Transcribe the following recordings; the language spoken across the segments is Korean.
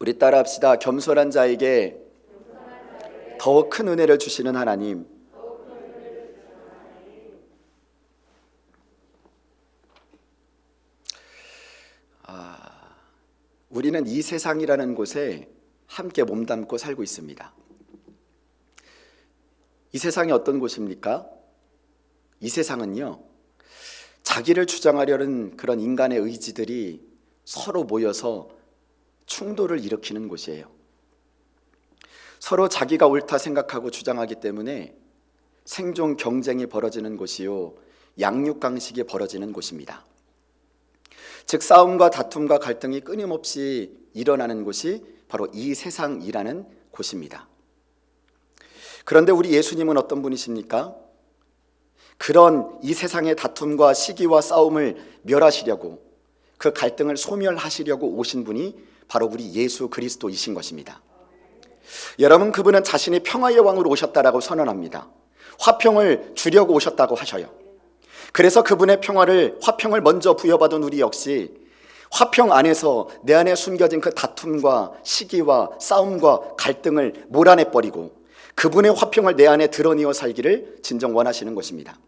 우리 따라합시다. 겸손한 자에게 더 큰 은혜를 주시는 하나님. 우리는 이 세상이라는 곳에 함께 몸담고 살고 있습니다. 이 세상이 어떤 곳입니까? 이 세상은요, 자기를 주장하려는 그런 인간의 의지들이 서로 모여서 충돌을 일으키는 곳이에요. 서로 자기가 옳다 생각하고 주장하기 때문에 생존 경쟁이 벌어지는 곳이요, 양육강식이 벌어지는 곳입니다. 즉 싸움과 다툼과 갈등이 끊임없이 일어나는 곳이 바로 이 세상이라는 곳입니다. 그런데 우리 예수님은 어떤 분이십니까? 그런 이 세상의 다툼과 시기와 싸움을 멸하시려고, 그 갈등을 소멸하시려고 오신 분이 바로 우리 예수 그리스도이신 것입니다. 여러분, 그분은 자신이 평화의 왕으로 오셨다라고 선언합니다. 화평을 주려고 오셨다고 하셔요. 그래서 그분의 화평을 먼저 부여받은 우리 역시 화평 안에서 내 안에 숨겨진 그 다툼과 시기와 싸움과 갈등을 몰아내버리고 그분의 화평을 내 안에 드러내어 살기를 진정 원하시는 것입니다.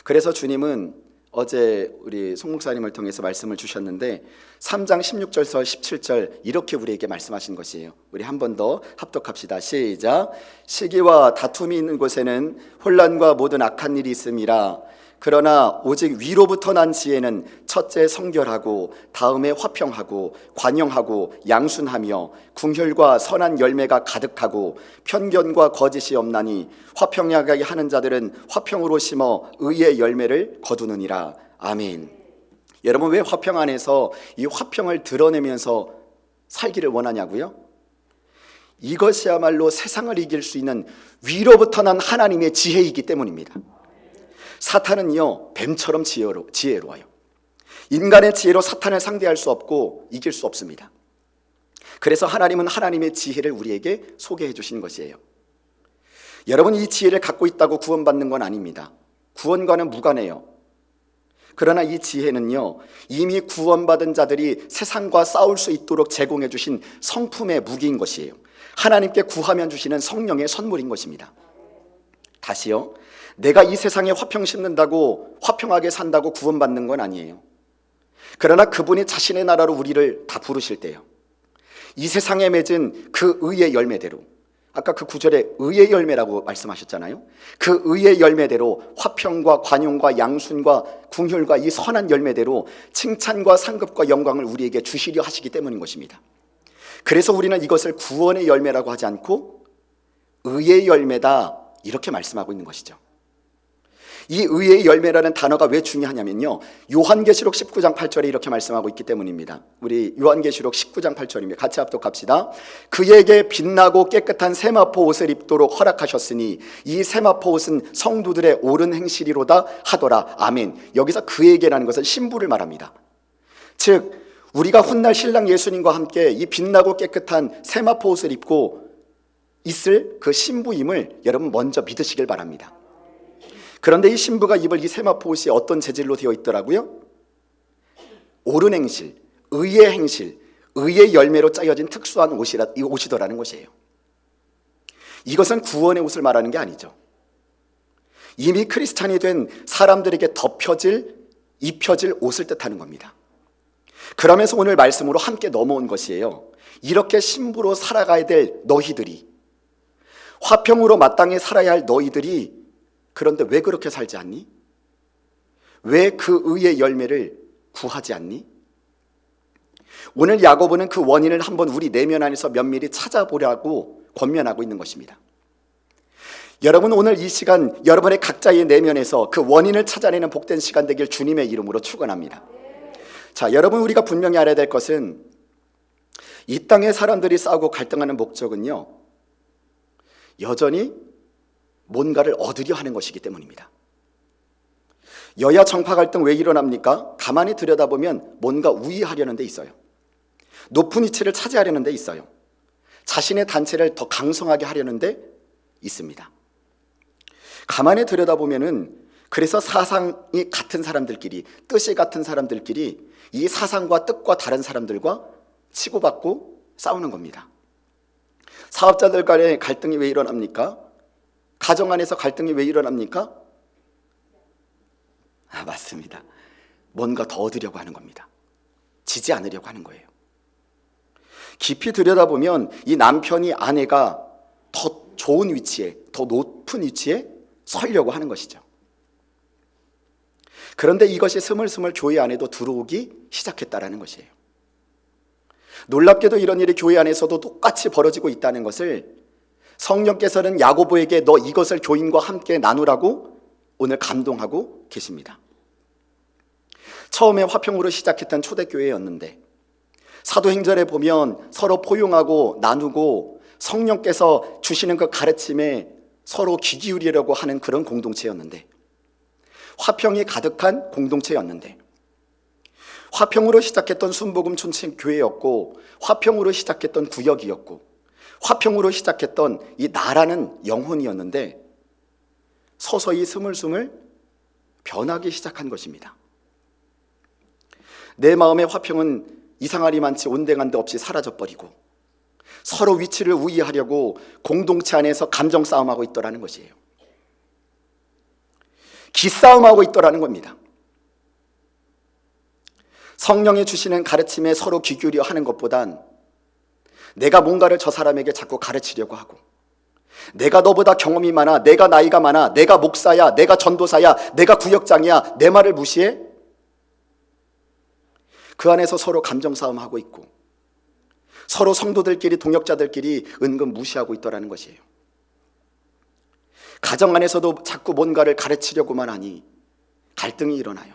그래서 주님은 어제 우리 송 목사님을 통해서 말씀을 주셨는데 3장 16절에서 17절 이렇게 우리에게 말씀하신 것이에요. 우리 한 번 더 합독합시다. 시작. 시기와 다툼이 있는 곳에는 혼란과 모든 악한 일이 있음이라. 그러나 오직 위로부터 난 지혜는 첫째 성결하고 다음에 화평하고 관용하고 양순하며 궁혈과 선한 열매가 가득하고 편견과 거짓이 없나니 화평하게 하는 자들은 화평으로 심어 의의 열매를 거두느니라. 아멘. 여러분, 왜 화평 안에서 이 화평을 드러내면서 살기를 원하냐고요? 이것이야말로 세상을 이길 수 있는 위로부터 난 하나님의 지혜이기 때문입니다. 사탄은요, 뱀처럼 지혜로워요. 인간의 지혜로 사탄을 상대할 수 없고 이길 수 없습니다. 그래서 하나님은 하나님의 지혜를 우리에게 소개해 주신 것이에요. 여러분, 이 지혜를 갖고 있다고 구원받는 건 아닙니다. 구원과는 무관해요. 그러나 이 지혜는요, 이미 구원받은 자들이 세상과 싸울 수 있도록 제공해 주신 성품의 무기인 것이에요. 하나님께 구하면 주시는 성령의 선물인 것입니다. 다시요, 내가 이 세상에 화평 심는다고 화평하게 산다고 구원받는 건 아니에요. 그러나 그분이 자신의 나라로 우리를 다 부르실 때요, 이 세상에 맺은 그 의의 열매대로, 아까 그 구절에 의의 열매라고 말씀하셨잖아요. 그 의의 열매대로 화평과 관용과 양순과 궁휼과 이 선한 열매대로 칭찬과 상급과 영광을 우리에게 주시려 하시기 때문인 것입니다. 그래서 우리는 이것을 구원의 열매라고 하지 않고 의의 열매다 이렇게 말씀하고 있는 것이죠. 이 의의 열매라는 단어가 왜 중요하냐면요, 요한계시록 19장 8절에 이렇게 말씀하고 있기 때문입니다. 우리 요한계시록 19장 8절입니다. 같이 합독합시다. 그에게 빛나고 깨끗한 세마포 옷을 입도록 허락하셨으니 이 세마포 옷은 성도들의 옳은 행실이로다 하더라. 아멘. 여기서 그에게라는 것은 신부를 말합니다. 즉 우리가 훗날 신랑 예수님과 함께 이 빛나고 깨끗한 세마포 옷을 입고 있을 그 신부임을 여러분 먼저 믿으시길 바랍니다. 그런데 이 신부가 입을 이 세마포 옷이 어떤 재질로 되어 있더라고요? 옳은 행실, 의의 행실, 의의 열매로 짜여진 특수한 옷이더라는 것이에요. 이것은 구원의 옷을 말하는 게 아니죠. 이미 크리스찬이 된 사람들에게 입혀질 옷을 뜻하는 겁니다. 그러면서 오늘 말씀으로 함께 넘어온 것이에요. 이렇게 신부로 살아가야 될 너희들이, 화평으로 마땅히 살아야 할 너희들이, 그런데 왜 그렇게 살지 않니? 왜 그 의의 열매를 구하지 않니? 오늘 야고보는 그 원인을 한번 우리 내면 안에서 면밀히 찾아보려고 권면하고 있는 것입니다. 여러분, 오늘 이 시간 여러분의 각자의 내면에서 그 원인을 찾아내는 복된 시간 되길 주님의 이름으로 축원합니다. 자, 여러분, 우리가 분명히 알아야 될 것은 이 땅의 사람들이 싸우고 갈등하는 목적은요, 여전히 뭔가를 얻으려 하는 것이기 때문입니다. 여야 정파 갈등 왜 일어납니까? 가만히 들여다보면 뭔가 우위하려는 데 있어요. 높은 위치를 차지하려는 데 있어요. 자신의 단체를 더 강성하게 하려는 데 있습니다. 가만히 들여다보면은 그래서 사상이 같은 사람들끼리, 뜻이 같은 사람들끼리 이 사상과 뜻과 다른 사람들과 치고받고 싸우는 겁니다. 사업자들 간의 갈등이 왜 일어납니까? 가정 안에서 갈등이 왜 일어납니까? 맞습니다. 뭔가 더 얻으려고 하는 겁니다. 지지 않으려고 하는 거예요. 깊이 들여다보면 이 남편이 아내가 더 좋은 위치에, 더 높은 위치에 서려고 하는 것이죠. 그런데 이것이 스물스물 교회 안에도 들어오기 시작했다라는 것이에요. 놀랍게도 이런 일이 교회 안에서도 똑같이 벌어지고 있다는 것을 성령께서는 야고보에게 너 이것을 교인과 함께 나누라고 오늘 감동하고 계십니다. 처음에 화평으로 시작했던 초대교회였는데 사도행전에 보면 서로 포용하고 나누고 성령께서 주시는 그 가르침에 서로 귀 기울이려고 하는 그런 공동체였는데, 화평이 가득한 공동체였는데, 화평으로 시작했던 순복음 촌교회였고, 화평으로 시작했던 구역이었고, 화평으로 시작했던 이 나라는 영혼이었는데 서서히 스물스물 변하기 시작한 것입니다. 내 마음의 화평은 이상하리만치 온데간데 없이 사라져버리고 서로 위치를 우위하려고 공동체 안에서 감정 싸움하고 있더라는 것이에요. 기싸움하고 있더라는 겁니다. 성령이 주시는 가르침에 서로 귀 기울여 하는 것보단 내가 뭔가를 저 사람에게 자꾸 가르치려고 하고, 내가 너보다 경험이 많아, 내가 나이가 많아, 내가 목사야, 내가 전도사야, 내가 구역장이야, 내 말을 무시해? 그 안에서 서로 감정 싸움하고 있고 서로 성도들끼리, 동역자들끼리 은근 무시하고 있더라는 것이에요. 가정 안에서도 자꾸 뭔가를 가르치려고만 하니 갈등이 일어나요.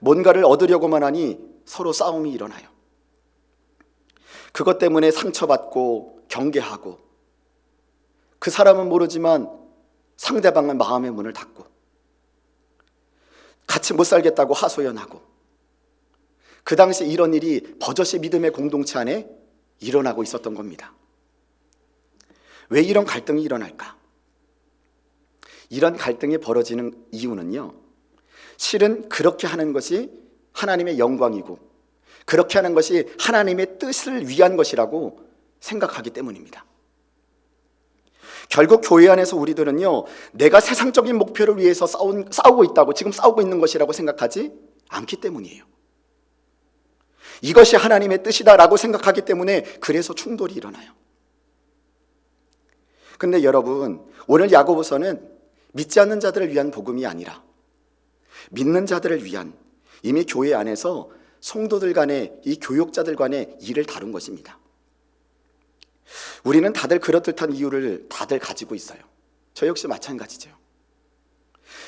뭔가를 얻으려고만 하니 서로 싸움이 일어나요. 그것 때문에 상처받고 경계하고, 그 사람은 모르지만 상대방은 마음의 문을 닫고 같이 못 살겠다고 하소연하고, 그 당시 이런 일이 버젓이 믿음의 공동체 안에 일어나고 있었던 겁니다. 왜 이런 갈등이 일어날까? 이런 갈등이 벌어지는 이유는요, 실은 그렇게 하는 것이 하나님의 영광이고 그렇게 하는 것이 하나님의 뜻을 위한 것이라고 생각하기 때문입니다. 결국 교회 안에서 우리들은요, 내가 세상적인 목표를 위해서 싸우고 있다고, 지금 싸우고 있는 것이라고 생각하지 않기 때문이에요. 이것이 하나님의 뜻이다라고 생각하기 때문에 그래서 충돌이 일어나요. 근데 여러분, 오늘 야고보서는 믿지 않는 자들을 위한 복음이 아니라 믿는 자들을 위한, 이미 교회 안에서 성도들 간의, 이 교역자들 간의 일을 다룬 것입니다. 우리는 다들 그렇듯한 이유를 다들 가지고 있어요. 저 역시 마찬가지죠.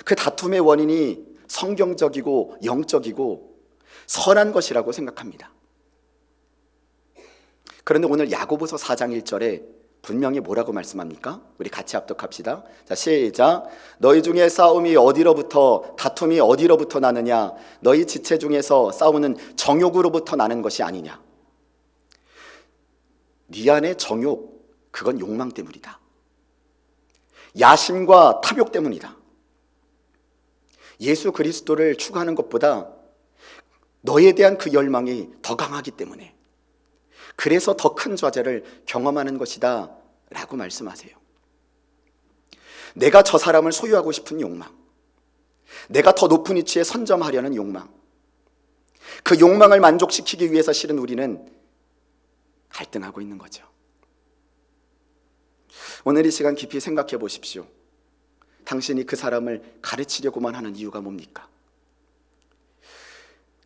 그 다툼의 원인이 성경적이고 영적이고 선한 것이라고 생각합니다. 그런데 오늘 야고보서 4장 1절에 분명히 뭐라고 말씀합니까? 우리 같이 합독합시다. 자, 시작. 너희 중에 싸움이 어디로부터, 다툼이 어디로부터 나느냐? 너희 지체 중에서 싸우는 정욕으로부터 나는 것이 아니냐? 네 안의 정욕, 그건 욕망 때문이다. 야심과 탐욕 때문이다. 예수 그리스도를 추구하는 것보다 너에 대한 그 열망이 더 강하기 때문에, 그래서 더 큰 좌절을 경험하는 것이다 라고 말씀하세요. 내가 저 사람을 소유하고 싶은 욕망, 내가 더 높은 위치에 선점하려는 욕망, 그 욕망을 만족시키기 위해서 실은 우리는 갈등하고 있는 거죠. 오늘 이 시간 깊이 생각해 보십시오. 당신이 그 사람을 가르치려고만 하는 이유가 뭡니까?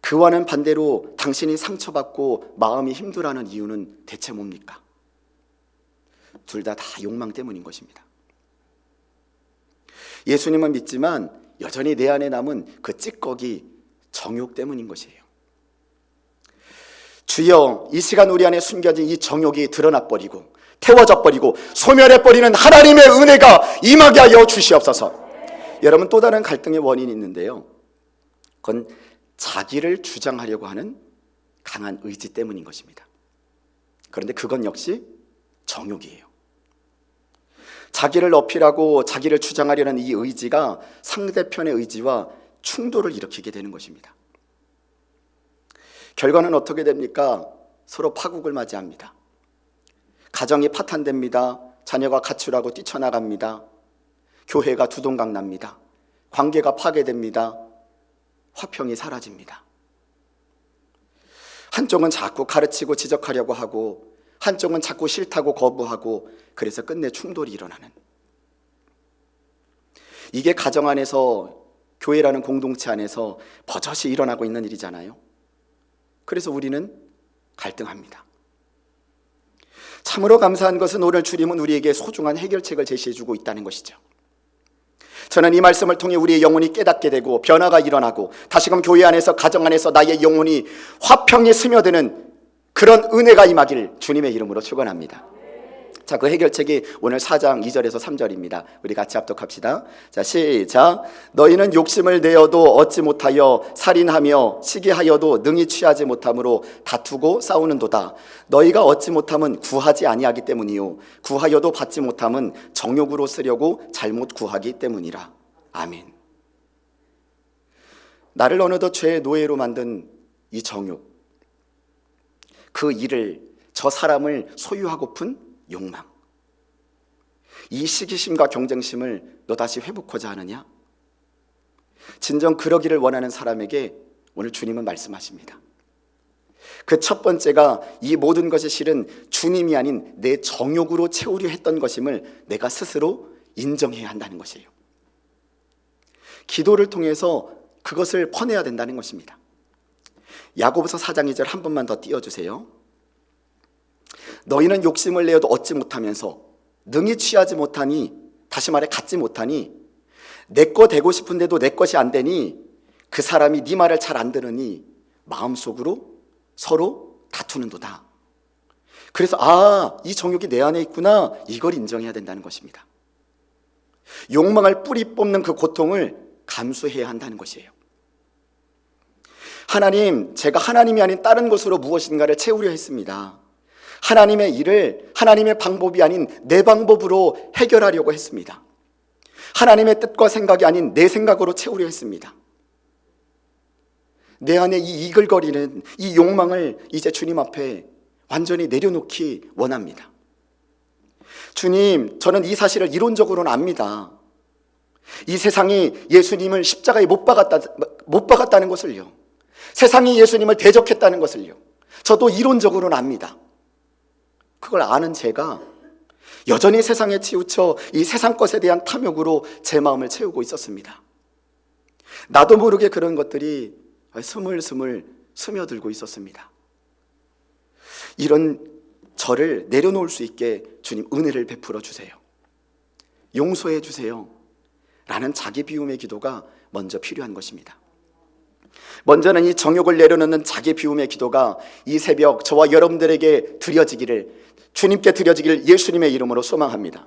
그와는 반대로 당신이 상처받고 마음이 힘들어하는 이유는 대체 뭡니까? 둘 다 욕망 때문인 것입니다. 예수님은 믿지만 여전히 내 안에 남은 그 찌꺼기, 정욕 때문인 것이에요. 주여, 이 시간 우리 안에 숨겨진 이 정욕이 드러나버리고 태워져버리고 소멸해버리는 하나님의 은혜가 임하게 하여 주시옵소서. 여러분, 또 다른 갈등의 원인이 있는데요, 그건 자기를 주장하려고 하는 강한 의지 때문인 것입니다. 그런데 그건 역시 정욕이에요. 자기를 어필하고 자기를 주장하려는 이 의지가 상대편의 의지와 충돌을 일으키게 되는 것입니다. 결과는 어떻게 됩니까? 서로 파국을 맞이합니다. 가정이 파탄됩니다. 자녀가 가출하고 뛰쳐나갑니다. 교회가 두동강 납니다. 관계가 파괴됩니다. 화평이 사라집니다. 한쪽은 자꾸 가르치고 지적하려고 하고 한쪽은 자꾸 싫다고 거부하고, 그래서 끝내 충돌이 일어나는, 이게 가정 안에서, 교회라는 공동체 안에서 버젓이 일어나고 있는 일이잖아요. 그래서 우리는 갈등합니다. 참으로 감사한 것은 오늘 주님은 우리에게 소중한 해결책을 제시해주고 있다는 것이죠. 저는 이 말씀을 통해 우리의 영혼이 깨닫게 되고 변화가 일어나고 다시금 교회 안에서, 가정 안에서 나의 영혼이 화평에 스며드는 그런 은혜가 임하기를 주님의 이름으로 축원합니다. 자, 그 해결책이 오늘 4장 2절에서 3절입니다. 우리 같이 합독합시다. 자, 시작. 너희는 욕심을 내어도 얻지 못하여, 살인하며 시기하여도 능히 취하지 못함으로 다투고 싸우는도다. 너희가 얻지 못함은 구하지 아니하기 때문이요, 구하여도 받지 못함은 정욕으로 쓰려고 잘못 구하기 때문이라. 아멘. 나를 어느덧 죄의 노예로 만든 이 정욕, 그 일을, 저 사람을 소유하고픈 욕망, 이 시기심과 경쟁심을 너 다시 회복하자 하느냐? 진정 그러기를 원하는 사람에게 오늘 주님은 말씀하십니다. 그 첫 번째가 이 모든 것이 실은 주님이 아닌 내 정욕으로 채우려 했던 것임을 내가 스스로 인정해야 한다는 것이에요. 기도를 통해서 그것을 퍼내야 된다는 것입니다. 야고보서 4장 2절 한 번만 더 띄워주세요. 너희는 욕심을 내어도 얻지 못하면서 능히 취하지 못하니, 다시 말해 갖지 못하니, 내 거 되고 싶은데도 내 것이 안 되니 그 사람이 네 말을 잘 안 들으니 마음속으로 서로 다투는도다. 그래서 이 정욕이 내 안에 있구나, 이걸 인정해야 된다는 것입니다. 욕망을 뿌리 뽑는 그 고통을 감수해야 한다는 것이에요. 하나님, 제가 하나님이 아닌 다른 것으로 무엇인가를 채우려 했습니다. 하나님의 일을 하나님의 방법이 아닌 내 방법으로 해결하려고 했습니다. 하나님의 뜻과 생각이 아닌 내 생각으로 채우려 했습니다. 내 안에 이 이글거리는 이 욕망을 이제 주님 앞에 완전히 내려놓기 원합니다. 주님, 저는 이 사실을 이론적으로는 압니다. 이 세상이 예수님을 십자가에 못 박았다는 것을요, 세상이 예수님을 대적했다는 것을요, 저도 이론적으로는 압니다. 그걸 아는 제가 여전히 세상에 치우쳐 이 세상 것에 대한 탐욕으로 제 마음을 채우고 있었습니다. 나도 모르게 그런 것들이 스물스물 스며들고 있었습니다. 이런 저를 내려놓을 수 있게 주님 은혜를 베풀어 주세요. 용서해 주세요. 라는 자기 비움의 기도가 먼저 필요한 것입니다. 먼저는 이 정욕을 내려놓는 자기 비움의 기도가 이 새벽 저와 여러분들에게 주님께 드려지기를 예수님의 이름으로 소망합니다.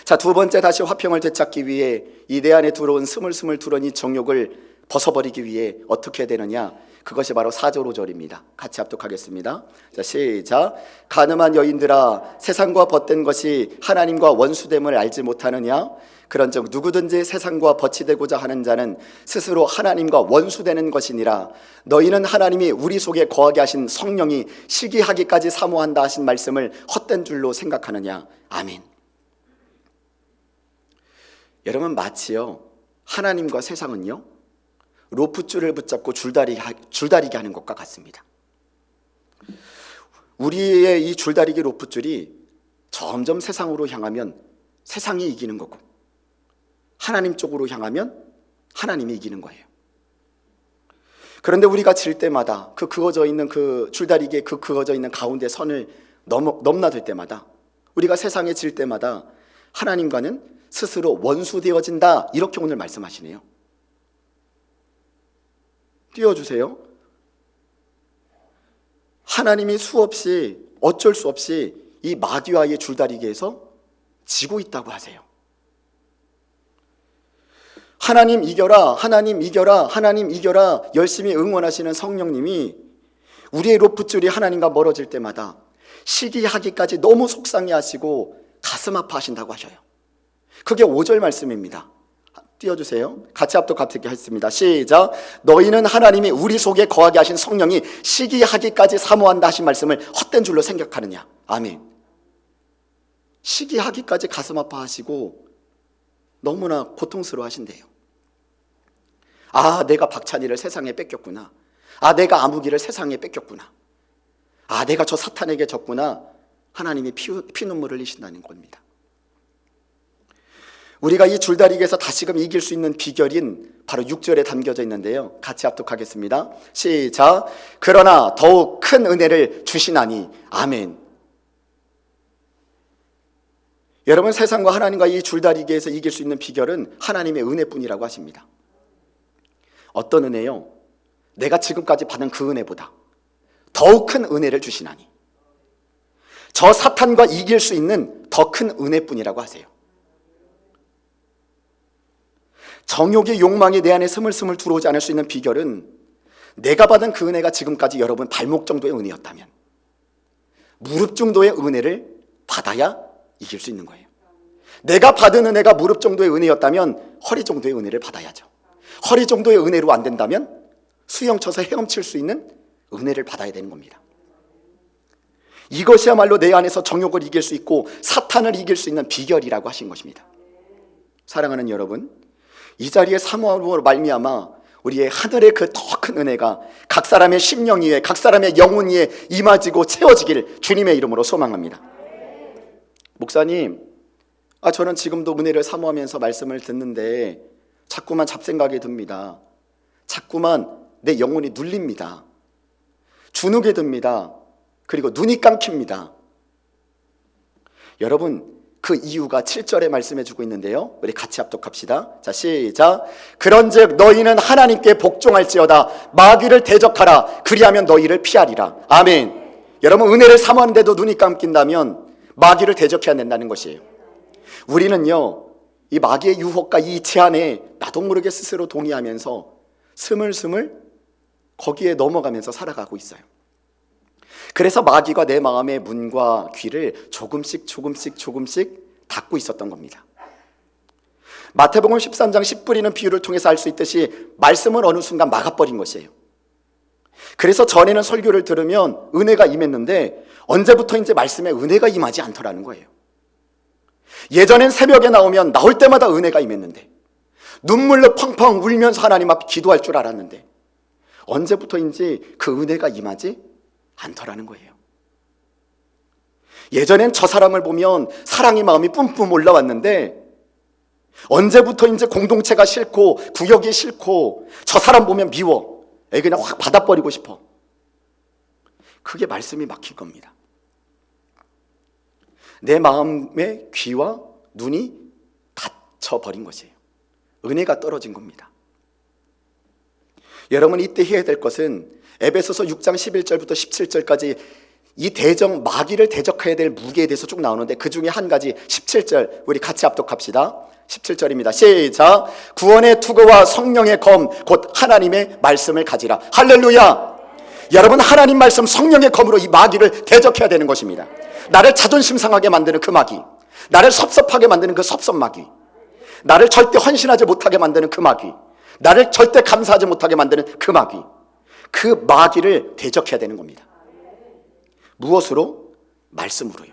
자, 두 번째, 다시 화평을 되찾기 위해 이 내 안에 들어온 스물스물 들어온 이 정욕을 벗어버리기 위해 어떻게 되느냐? 그것이 바로 4절 5절입니다. 같이 합독하겠습니다. 자, 시작. 가늠한 여인들아, 세상과 벗된 것이 하나님과 원수됨을 알지 못하느냐? 그런즉 누구든지 세상과 벗이되고자 하는 자는 스스로 하나님과 원수되는 것이니라. 너희는 하나님이 우리 속에 거하게 하신 성령이 시기하기까지 사모한다 하신 말씀을 헛된 줄로 생각하느냐? 아멘. 여러분, 마치요, 하나님과 세상은요, 로프줄을 붙잡고 줄다리기 하는 것과 같습니다. 우리의 이 줄다리기 로프줄이 점점 세상으로 향하면 세상이 이기는 거고, 하나님 쪽으로 향하면 하나님이 이기는 거예요. 그런데 우리가 질 때마다 그어져 있는 그 줄다리기에 그어져 있는 가운데 선을 넘나들 때마다, 우리가 세상에 질 때마다 하나님과는 스스로 원수되어진다, 이렇게 오늘 말씀하시네요. 띄워주세요. 하나님이 수없이 어쩔 수 없이 이 마귀와의 줄다리기에서 지고 있다고 하세요. 하나님 이겨라, 하나님 이겨라, 하나님 이겨라 열심히 응원하시는 성령님이 우리의 로프줄이 하나님과 멀어질 때마다 시기하기까지 너무 속상해하시고 가슴 아파하신다고 하셔요. 그게 5절 말씀입니다. 띄워주세요. 같이 합독하게 했습니다. 시작. 너희는 하나님이 우리 속에 거하게 하신 성령이 시기하기까지 사모한다 하신 말씀을 헛된 줄로 생각하느냐. 아멘. 시기하기까지 가슴 아파하시고 너무나 고통스러워 하신대요. 아, 내가 박찬희를 세상에 뺏겼구나. 아, 내가 아무기를 세상에 뺏겼구나. 아, 내가 저 사탄에게 졌구나. 하나님이 피눈물을 흘리신다는 겁니다. 우리가 이 줄다리기에서 다시금 이길 수 있는 비결인 바로 6절에 담겨져 있는데요. 같이 합독하겠습니다. 시작. 그러나 더욱 큰 은혜를 주시나니. 아멘. 여러분, 세상과 하나님과 이 줄다리기에서 이길 수 있는 비결은 하나님의 은혜뿐이라고 하십니다. 어떤 은혜요? 내가 지금까지 받은 그 은혜보다 더욱 큰 은혜를 주시나니. 저 사탄과 이길 수 있는 더 큰 은혜뿐이라고 하세요. 정욕의 욕망이 내 안에 스물스물 들어오지 않을 수 있는 비결은 내가 받은 그 은혜가 지금까지 여러분 발목 정도의 은혜였다면 무릎 정도의 은혜를 받아야 이길 수 있는 거예요. 내가 받은 은혜가 무릎 정도의 은혜였다면 허리 정도의 은혜를 받아야죠. 허리 정도의 은혜로 안 된다면 수영 쳐서 헤엄칠 수 있는 은혜를 받아야 되는 겁니다. 이것이야말로 내 안에서 정욕을 이길 수 있고 사탄을 이길 수 있는 비결이라고 하신 것입니다. 사랑하는 여러분, 이 자리에 사모함으로 말미암아 우리의 하늘의 그 더 큰 은혜가 각 사람의 심령 위에, 각 사람의 영혼 위에 임하지고 채워지길 주님의 이름으로 소망합니다. 목사님, 저는 지금도 은혜를 사모하면서 말씀을 듣는데 자꾸만 잡생각이 듭니다. 자꾸만 내 영혼이 눌립니다. 주눅이 듭니다. 그리고 눈이 감깁니다. 여러분, 그 이유가 7절에 말씀해 주고 있는데요. 우리 같이 합독합시다. 자, 시작. 그런즉 너희는 하나님께 복종할지어다. 마귀를 대적하라. 그리하면 너희를 피하리라. 아멘. 여러분, 은혜를 사모하는데도 눈이 감긴다면 마귀를 대적해야 된다는 것이에요. 우리는요, 이 마귀의 유혹과 이 제한에 나도 모르게 스스로 동의하면서 스물스물 거기에 넘어가면서 살아가고 있어요. 그래서 마귀가 내 마음의 문과 귀를 조금씩 닫고 있었던 겁니다. 마태복음 13장 씨 뿌리는 비유를 통해서 알 수 있듯이 말씀을 어느 순간 막아버린 것이에요. 그래서 전에는 설교를 들으면 은혜가 임했는데 언제부터인지 말씀에 은혜가 임하지 않더라는 거예요. 예전엔 새벽에 나오면 나올 때마다 은혜가 임했는데 눈물로 펑펑 울면서 하나님 앞에 기도할 줄 알았는데 언제부터인지 그 은혜가 임하지 않더라는 거예요. 예전엔 저 사람을 보면 사랑의 마음이 뿜뿜 올라왔는데 언제부터인지 공동체가 싫고 구역이 싫고 저 사람 보면 미워. 그냥 확 받아버리고 싶어. 그게 말씀이 막힌 겁니다. 내 마음의 귀와 눈이 닫혀버린 것이에요. 은혜가 떨어진 겁니다. 여러분, 이때 해야 될 것은 에베소서 6장 11절부터 17절까지 이 마귀를 대적해야 될 무게에 대해서 쭉 나오는데 그 중에 한 가지 17절 우리 같이 합독합시다. 17절입니다. 시작. 구원의 투구와 성령의 검 곧 하나님의 말씀을 가지라. 할렐루야. 여러분, 하나님 말씀 성령의 검으로 이 마귀를 대적해야 되는 것입니다. 나를 자존심 상하게 만드는 그 마귀, 나를 섭섭하게 만드는 그 섭섭 마귀, 나를 절대 헌신하지 못하게 만드는 그 마귀, 나를 절대 감사하지 못하게 만드는 그 마귀, 그 마귀를 대적해야 되는 겁니다. 무엇으로? 말씀으로요.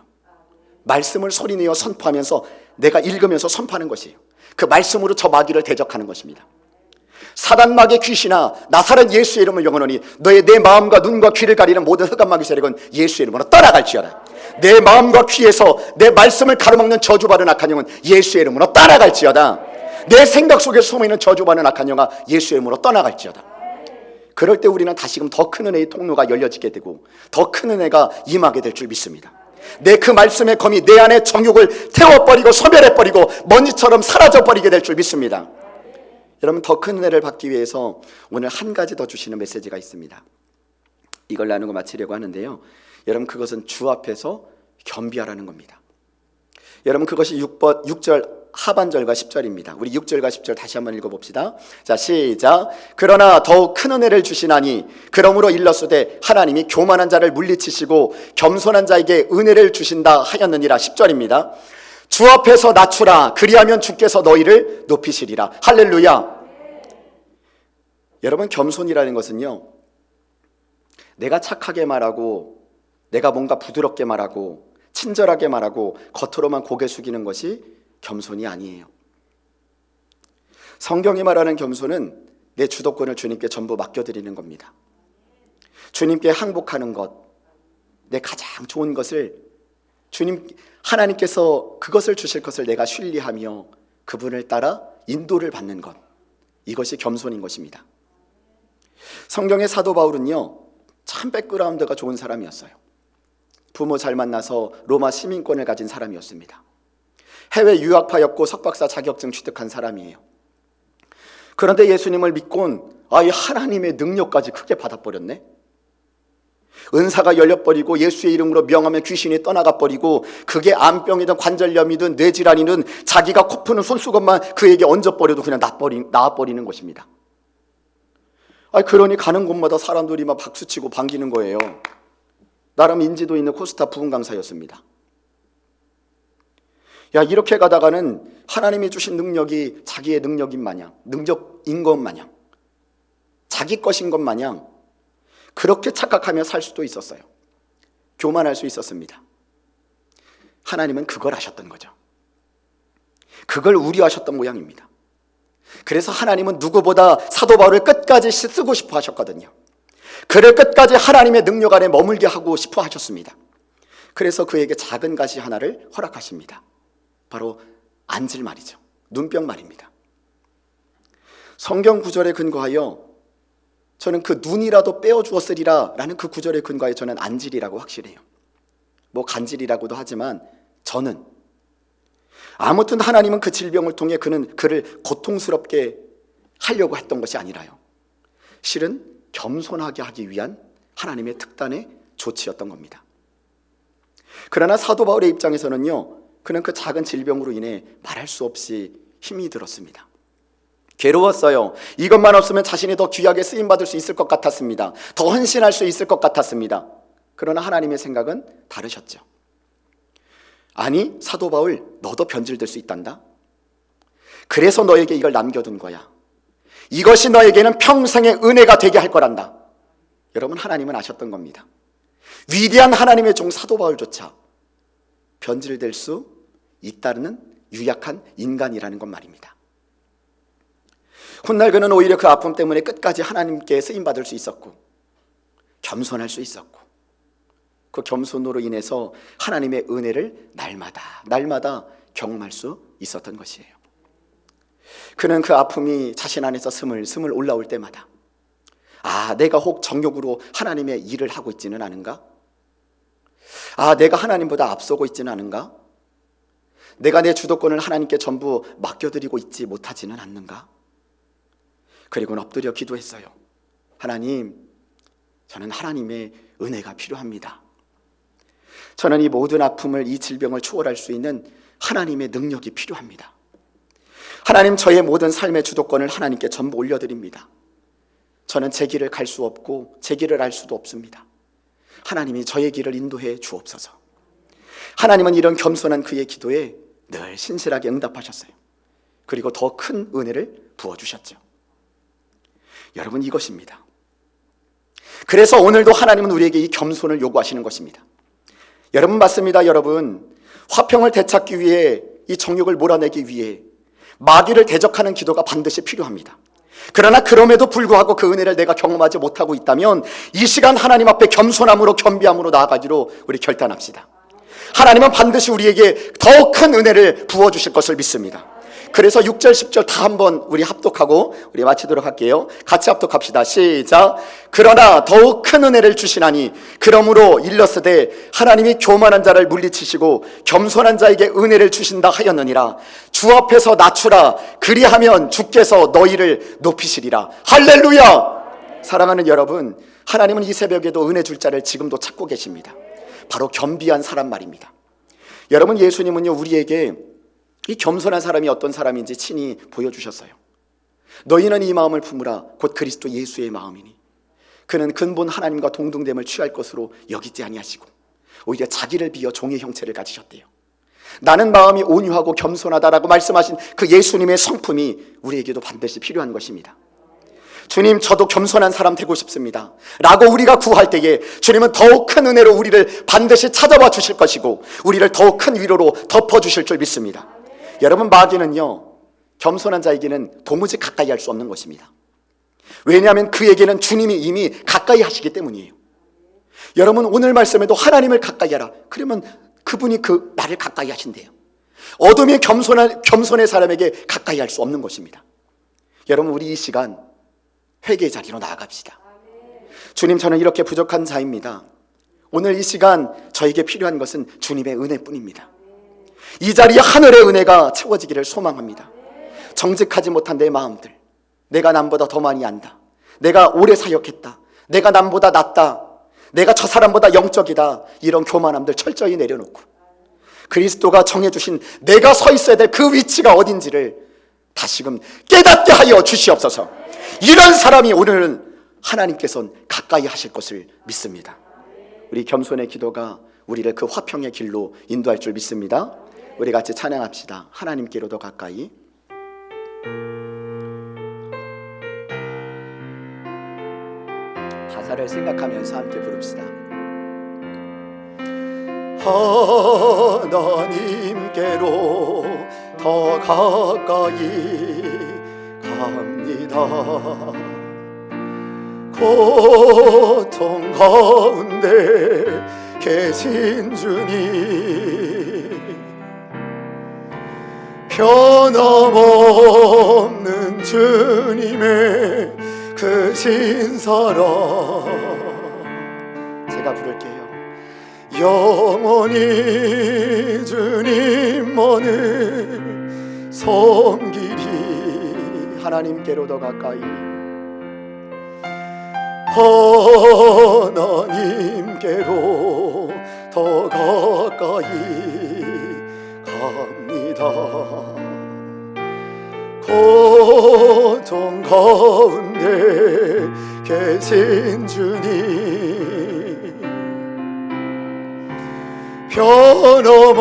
말씀을 소리내어 선포하면서 내가 읽으면서 선포하는 것이에요. 그 말씀으로 저 마귀를 대적하는 것입니다. 사단 마귀의 귀신아, 나사렛 예수의 이름을 영원하니 너의 내 마음과 눈과 귀를 가리는 모든 흑암 마귀 세력은 예수의 이름으로 떠나갈지어다. 내 마음과 귀에서 내 말씀을 가로막는 저주받은 악한 영은 예수의 이름으로 떠나갈지어다. 내 생각 속에 숨어있는 저주받은 악한 영아 예수의 이름으로 떠나갈지어다. 그럴 때 우리는 다시금 더 큰 은혜의 통로가 열려지게 되고 더 큰 은혜가 임하게 될 줄 믿습니다. 내 그 말씀의 검이 내 안에 정욕을 태워버리고 소멸해버리고 먼지처럼 사라져버리게 될 줄 믿습니다. 여러분, 더 큰 은혜를 받기 위해서 오늘 한 가지 더 주시는 메시지가 있습니다. 이걸 나누고 마치려고 하는데요, 여러분, 그것은 주 앞에서 겸비하라는 겁니다. 여러분, 그것이 6절 하반절과 10절입니다. 우리 6절과 10절 다시 한번 읽어봅시다. 자, 시작. 그러나 더욱 큰 은혜를 주시나니 그러므로 일렀으되 하나님이 교만한 자를 물리치시고 겸손한 자에게 은혜를 주신다 하였느니라. 10절입니다. 주 앞에서 낮추라. 그리하면 주께서 너희를 높이시리라. 할렐루야. 여러분, 겸손이라는 것은요, 내가 착하게 말하고, 내가 뭔가 부드럽게 말하고, 친절하게 말하고, 겉으로만 고개 숙이는 것이 겸손이 아니에요. 성경이 말하는 겸손은 내 주도권을 주님께 전부 맡겨드리는 겁니다. 주님께 항복하는 것, 내 가장 좋은 것을 하나님께서 그것을 주실 것을 내가 신뢰하며 그분을 따라 인도를 받는 것, 이것이 겸손인 것입니다. 성경의 사도 바울은요, 참 백그라운드가 좋은 사람이었어요. 부모 잘 만나서 로마 시민권을 가진 사람이었습니다. 해외 유학파였고 석박사 자격증 취득한 사람이에요. 그런데 예수님을 믿곤 이 하나님의 능력까지 크게 받아버렸네. 은사가 열려버리고 예수의 이름으로 명하면 귀신이 떠나가 버리고, 그게 암병이든 관절염이든 뇌질환이든 자기가 코푸는 손수건만 그에게 얹어버려도 그냥 나아버리는 것입니다. 그러니 가는 곳마다 사람들이 막 박수치고 반기는 거예요. 나름 인지도 있는 코스타 부흥 강사였습니다. 이렇게 가다가는 하나님이 주신 능력이 자기의 능력인 것 마냥, 자기 것인 것 마냥 그렇게 착각하며 살 수도 있었어요. 교만할 수 있었습니다. 하나님은 그걸 아셨던 거죠. 그걸 우려하셨던 모양입니다. 그래서 하나님은 누구보다 사도 바울을 끝까지 쓰고 싶어 하셨거든요. 그를 끝까지 하나님의 능력 안에 머물게 하고 싶어 하셨습니다. 그래서 그에게 작은 가시 하나를 허락하십니다. 바로 안질 말이죠. 눈병 말입니다. 성경 구절에 근거하여 저는 그 눈이라도 빼어주었으리라 라는 그 구절에 근거하여 저는 안질이라고 확신해요. 뭐 간질이라고도 하지만 저는 아무튼 하나님은 그 질병을 통해 그를 고통스럽게 하려고 했던 것이 아니라요, 실은 겸손하게 하기 위한 하나님의 특단의 조치였던 겁니다. 그러나 사도 바울의 입장에서는요, 그는 그 작은 질병으로 인해 말할 수 없이 힘이 들었습니다. 괴로웠어요. 이것만 없으면 자신이 더 귀하게 쓰임받을 수 있을 것 같았습니다. 더 헌신할 수 있을 것 같았습니다. 그러나 하나님의 생각은 다르셨죠. 아니, 사도 바울, 너도 변질될 수 있단다. 그래서 너에게 이걸 남겨둔 거야. 이것이 너에게는 평생의 은혜가 되게 할 거란다. 여러분, 하나님은 아셨던 겁니다. 위대한 하나님의 종 사도 바울조차 변질될 수 있다는 유약한 인간이라는 것 말입니다. 훗날 그는 오히려 그 아픔 때문에 끝까지 하나님께 쓰임받을 수 있었고, 겸손할 수 있었고, 그 겸손으로 인해서 하나님의 은혜를 날마다 경험할 수 있었던 것이에요. 그는 그 아픔이 자신 안에서 스물스물 올라올 때마다, 내가 혹 정욕으로 하나님의 일을 하고 있지는 않은가? 내가 하나님보다 앞서고 있지는 않은가? 내가 내 주도권을 하나님께 전부 맡겨드리고 있지 못하지는 않는가? 그리고는 엎드려 기도했어요. 하나님, 저는 하나님의 은혜가 필요합니다. 저는 이 모든 아픔을, 이 질병을 초월할 수 있는 하나님의 능력이 필요합니다. 하나님, 저의 모든 삶의 주도권을 하나님께 전부 올려드립니다. 저는 제 길을 갈 수 없고 제 길을 알 수도 없습니다. 하나님이 저의 길을 인도해 주옵소서. 하나님은 이런 겸손한 그의 기도에 늘 신실하게 응답하셨어요. 그리고 더 큰 은혜를 부어주셨죠. 여러분, 이것입니다. 그래서 오늘도 하나님은 우리에게 이 겸손을 요구하시는 것입니다. 여러분, 맞습니다. 여러분, 화평을 되찾기 위해, 이 정욕을 몰아내기 위해 마귀를 대적하는 기도가 반드시 필요합니다. 그러나 그럼에도 불구하고 그 은혜를 내가 경험하지 못하고 있다면 이 시간 하나님 앞에 겸손함으로, 겸비함으로 나아가기로 우리 결단합시다. 하나님은 반드시 우리에게 더 큰 은혜를 부어주실 것을 믿습니다. 그래서 6절 10절 다 한번 우리 합독하고 우리 마치도록 할게요. 같이 합독합시다. 시작. 그러나 더욱 큰 은혜를 주시나니 그러므로 일렀으되 하나님이 교만한 자를 물리치시고 겸손한 자에게 은혜를 주신다 하였느니라. 주 앞에서 낮추라. 그리하면 주께서 너희를 높이시리라. 할렐루야. 사랑하는 여러분, 하나님은 이 새벽에도 은혜 줄 자를 지금도 찾고 계십니다. 바로 겸비한 사람 말입니다. 여러분, 예수님은요, 우리에게 이 겸손한 사람이 어떤 사람인지 친히 보여주셨어요. 너희는 이 마음을 품으라. 곧 그리스도 예수의 마음이니 그는 근본 하나님과 동등됨을 취할 것으로 여기지 아니하시고 오히려 자기를 비어 종의 형체를 가지셨대요. 나는 마음이 온유하고 겸손하다라고 말씀하신 그 예수님의 성품이 우리에게도 반드시 필요한 것입니다. 주님, 저도 겸손한 사람 되고 싶습니다 라고 우리가 구할 때에 주님은 더욱 큰 은혜로 우리를 반드시 찾아와 주실 것이고 우리를 더욱 큰 위로로 덮어주실 줄 믿습니다. 여러분, 마귀는요, 겸손한 자에게는 도무지 가까이 할 수 없는 것입니다. 왜냐하면 그에게는 주님이 이미 가까이 하시기 때문이에요. 여러분, 오늘 말씀에도 하나님을 가까이 하라, 그러면 그분이 나를 가까이 하신대요. 어둠의 겸손의 사람에게 가까이 할 수 없는 것입니다. 여러분, 우리 이 시간 회개의 자리로 나아갑시다. 주님, 저는 이렇게 부족한 자입니다. 오늘 이 시간 저에게 필요한 것은 주님의 은혜뿐입니다. 이 자리에 하늘의 은혜가 채워지기를 소망합니다. 정직하지 못한 내 마음들, 내가 남보다 더 많이 안다, 내가 오래 사역했다, 내가 남보다 낫다, 내가 저 사람보다 영적이다, 이런 교만함들 철저히 내려놓고 그리스도가 정해주신 내가 서 있어야 될 그 위치가 어딘지를 다시금 깨닫게 하여 주시옵소서. 이런 사람이 오늘은 하나님께서는 가까이 하실 것을 믿습니다. 우리 겸손의 기도가 우리를 그 화평의 길로 인도할 줄 믿습니다. 우리 같이 찬양합시다. 하나님께로 더 가까이. 가사를 생각하면서 함께 부릅시다. 하나님께로 더 가까이 갑니다. 고통 가운데 계신 주님, 변함없는 주님의 그 신사랑 제가 부를게요. 영원히 주님만을 섬기리. 하나님께로 더 가까이, 하나님께로 더 가까이 갑니다. 고통 가운데 계신 주님,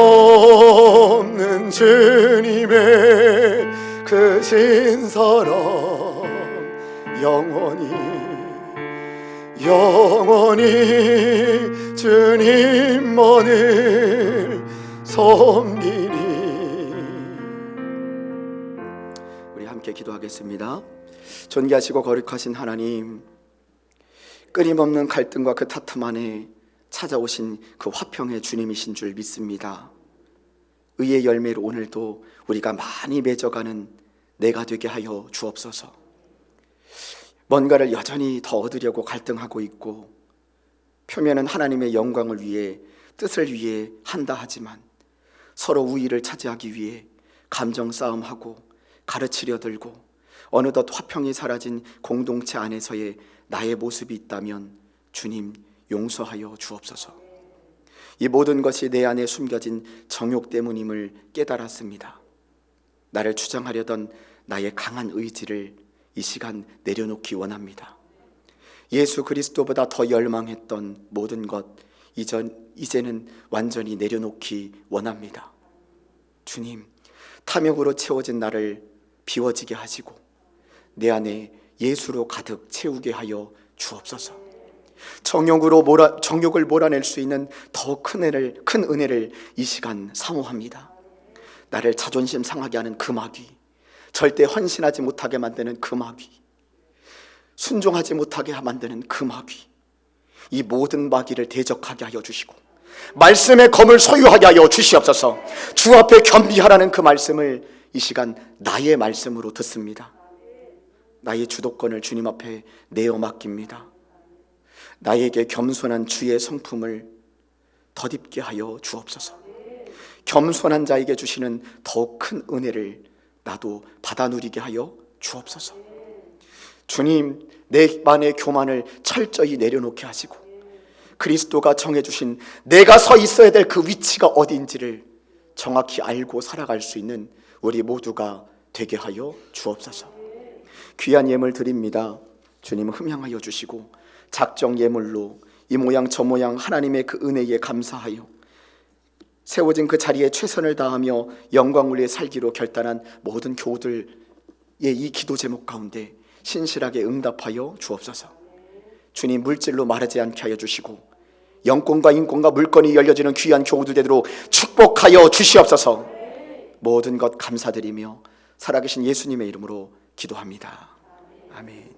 변함없는 주님의 그 신사랑 영원히 주님만을 섬기리. 우리 함께 기도하겠습니다. 존귀하시고 거룩하신 하나님, 끊임없는 갈등과 그 다툼 안에 찾아오신 그 화평의 주님이신 줄 믿습니다. 의의 열매로 오늘도 우리가 많이 맺어가는 내가 되게 하여 주옵소서. 뭔가를 여전히 더 얻으려고 갈등하고 있고 표면은 하나님의 영광을 위해, 뜻을 위해 한다 하지만 서로 우위를 차지하기 위해 감정 싸움하고 가르치려 들고 어느덧 화평이 사라진 공동체 안에서의 나의 모습이 있다면 주님, 용서하여 주옵소서. 이 모든 것이 내 안에 숨겨진 정욕 때문임을 깨달았습니다. 나를 주장하려던 나의 강한 의지를 이 시간 내려놓기 원합니다. 예수 그리스도보다 더 열망했던 모든 것 이제는 완전히 내려놓기 원합니다. 주님, 탐욕으로 채워진 나를 비워지게 하시고 내 안에 예수로 가득 채우게 하여 주옵소서. 정욕을 몰아낼 수 있는 더 큰 은혜를 이 시간 사모합니다. 나를 자존심 상하게 하는 그 마귀, 절대 헌신하지 못하게 만드는 그 마귀, 순종하지 못하게 만드는 그 마귀, 이 모든 마귀를 대적하게 하여 주시고 말씀의 검을 소유하게 하여 주시옵소서. 주 앞에 겸비하라는 그 말씀을 이 시간 나의 말씀으로 듣습니다. 나의 주도권을 주님 앞에 내어 맡깁니다. 나에게 겸손한 주의 성품을 덧입게 하여 주옵소서. 겸손한 자에게 주시는 더욱 큰 은혜를 나도 받아 누리게 하여 주옵소서. 주님, 내 안의 교만을 철저히 내려놓게 하시고 그리스도가 정해주신 내가 서 있어야 될 그 위치가 어디인지를 정확히 알고 살아갈 수 있는 우리 모두가 되게 하여 주옵소서. 귀한 예물 드립니다. 주님, 흠향하여 주시고 작정 예물로 이 모양 저 모양 하나님의 그 은혜에 감사하여 세워진 그 자리에 최선을 다하며 영광을 위해 살기로 결단한 모든 교우들의 이 기도 제목 가운데 신실하게 응답하여 주옵소서. 주님, 물질로 마르지 않게 하여 주시고 영권과 인권과 물건이 열려지는 귀한 교우들 되도록 축복하여 주시옵소서. 모든 것 감사드리며 살아계신 예수님의 이름으로 기도합니다. 아멘.